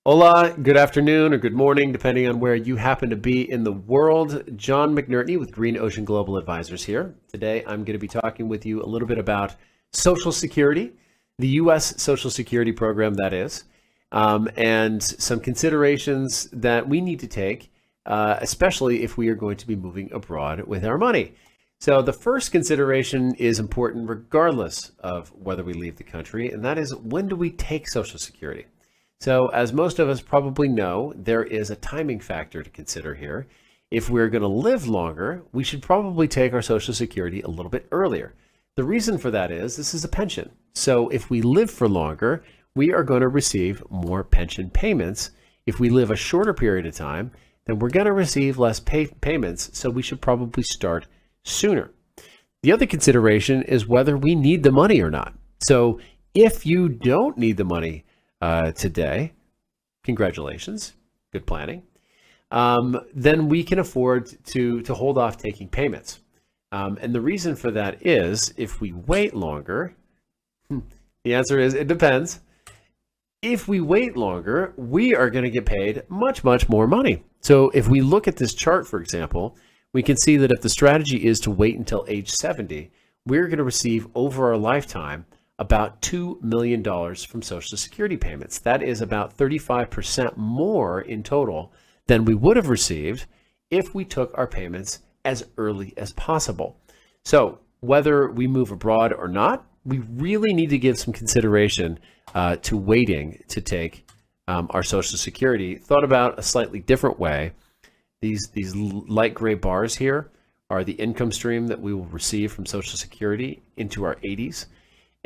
Hola, good afternoon or good morning, depending on where you happen to be in the world. John McNerney with Green Ocean Global Advisors here. Today, I'm going to be talking with you a little bit about Social Security, the U.S. Social Security program, that is, and some considerations that we need to take, especially if we are going to be moving abroad with our money. So the first consideration is important regardless of whether we leave the country, and that is, when do we take Social Security? So as most of us probably know, there is a timing factor to consider here. If we're going to live longer, we should probably take our Social Security a little bit earlier. The reason for that is this is a pension. So if we live for longer, we are going to receive more pension payments. If we live a shorter period of time, then we're going to receive less payments. So we should probably start sooner. The other consideration is whether we need the money or not. So if you don't need the money today, congratulations, good planning, then we can afford to hold off taking payments. And the reason for that is if we wait longer, the answer is it depends. If we wait longer, we are going to get paid much, much more money. So if we look at this chart, for example, we can see that if the strategy is to wait until age 70, we're going to receive over our lifetime about $2 million from Social Security payments. That is about 35% more in total than we would have received if we took our payments as early as possible. So whether we move abroad or not, we really need to give some consideration to waiting to take our Social Security. Thought about a slightly different way, these light gray bars here are the income stream that we will receive from Social Security into our 80s.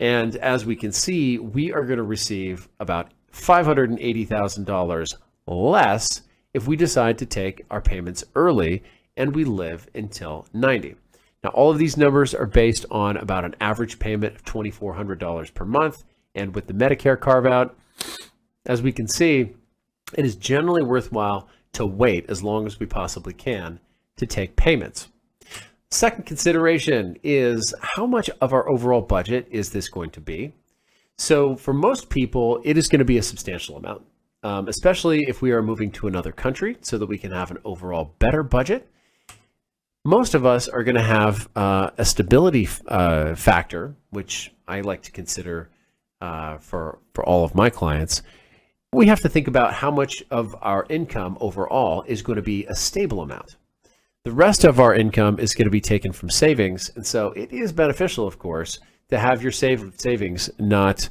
And as we can see, we are going to receive about $580,000 less if we decide to take our payments early and we live until 90. Now, all of these numbers are based on about an average payment of $2,400 per month. And with the Medicare carve-out, as we can see, it is generally worthwhile to wait as long as we possibly can to take payments. Second consideration is how much of our overall budget is this going to be? So for most people, it is going to be a substantial amount, especially if we are moving to another country so that we can have an overall better budget. Most of us are going to have a stability factor, which I like to consider for all of my clients. We have to think about how much of our income overall is going to be a stable amount. The rest of our income is going to be taken from savings, and so it is beneficial, of course, to have your savings not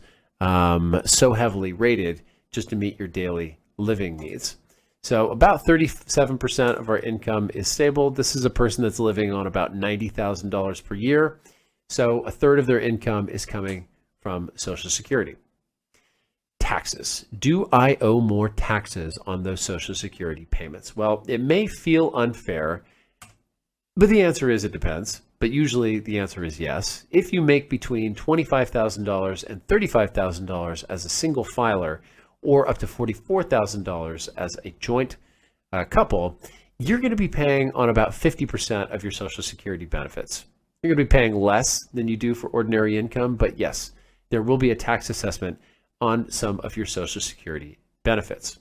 so heavily rated just to meet your daily living needs. So about 37% of our income is stable. This is a person that's living on about $90,000 per year. So a third of their income is coming from Social Security. Taxes. Do I owe more taxes on those Social Security payments? Well, it may feel unfair, but the answer is it depends. But usually the answer is yes. If you make between $25,000 and $35,000 as a single filer, or up to $44,000 as a joint couple, you're going to be paying on about 50% of your Social Security benefits. You're going to be paying less than you do for ordinary income, but yes, there will be a tax assessment on some of your Social Security benefits.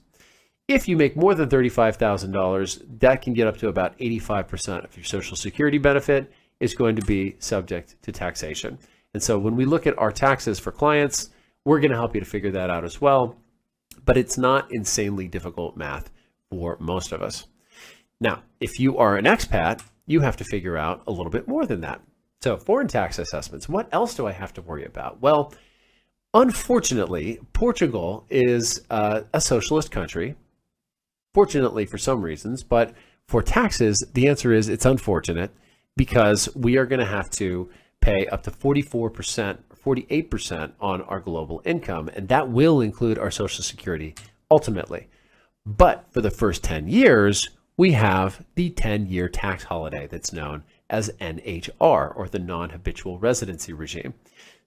If you make more than $35,000, that can get up to about 85% of your Social Security benefit is going to be subject to taxation. And so when we look at our taxes for clients, we're going to help you to figure that out as well. But it's not insanely difficult math for most of us. Now, if you are an expat, you have to figure out a little bit more than that. So foreign tax assessments, what else do I have to worry about? Well, unfortunately, Portugal is a socialist country, fortunately for some reasons, but for taxes, the answer is it's unfortunate because we are going to have to pay up to 44%, 48% on our global income, and that will include our Social Security ultimately. But for the first 10 years, we have the 10-year tax holiday that's known as NHR, or the non-habitual residency regime.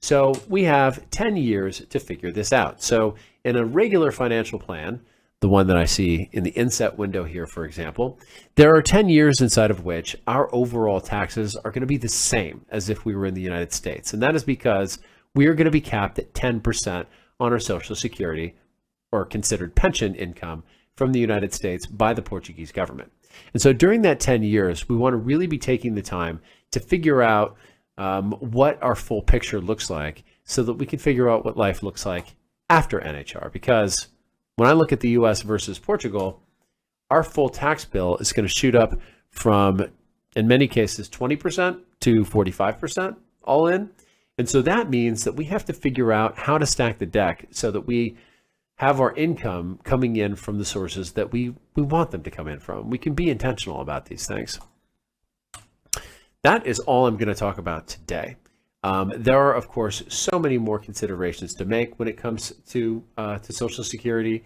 So we have 10 years to figure this out. So in a regular financial plan, the one that I see in the inset window here, for example, there are 10 years inside of which our overall taxes are going to be the same as if we were in the United States. And that is because we are going to be capped at 10% on our Social Security or considered pension income from the United States by the Portuguese government. And so during that 10 years, we want to really be taking the time to figure out what our full picture looks like so that we can figure out what life looks like after NHR. Because when I look at the US versus Portugal, our full tax bill is going to shoot up from, in many cases, 20% to 45% all in. And so that means that we have to figure out how to stack the deck so that we have our income coming in from the sources that we want them to come in from. We can be intentional about these things. That is all I'm going to talk about today. There are, of course, so many more considerations to make when it comes to Social Security.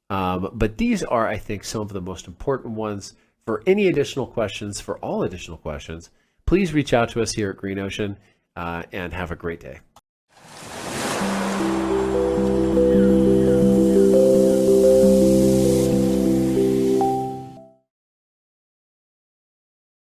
But these are, I think, some of the most important ones. For any additional questions, for all additional questions, please reach out to us here at Green Ocean and have a great day.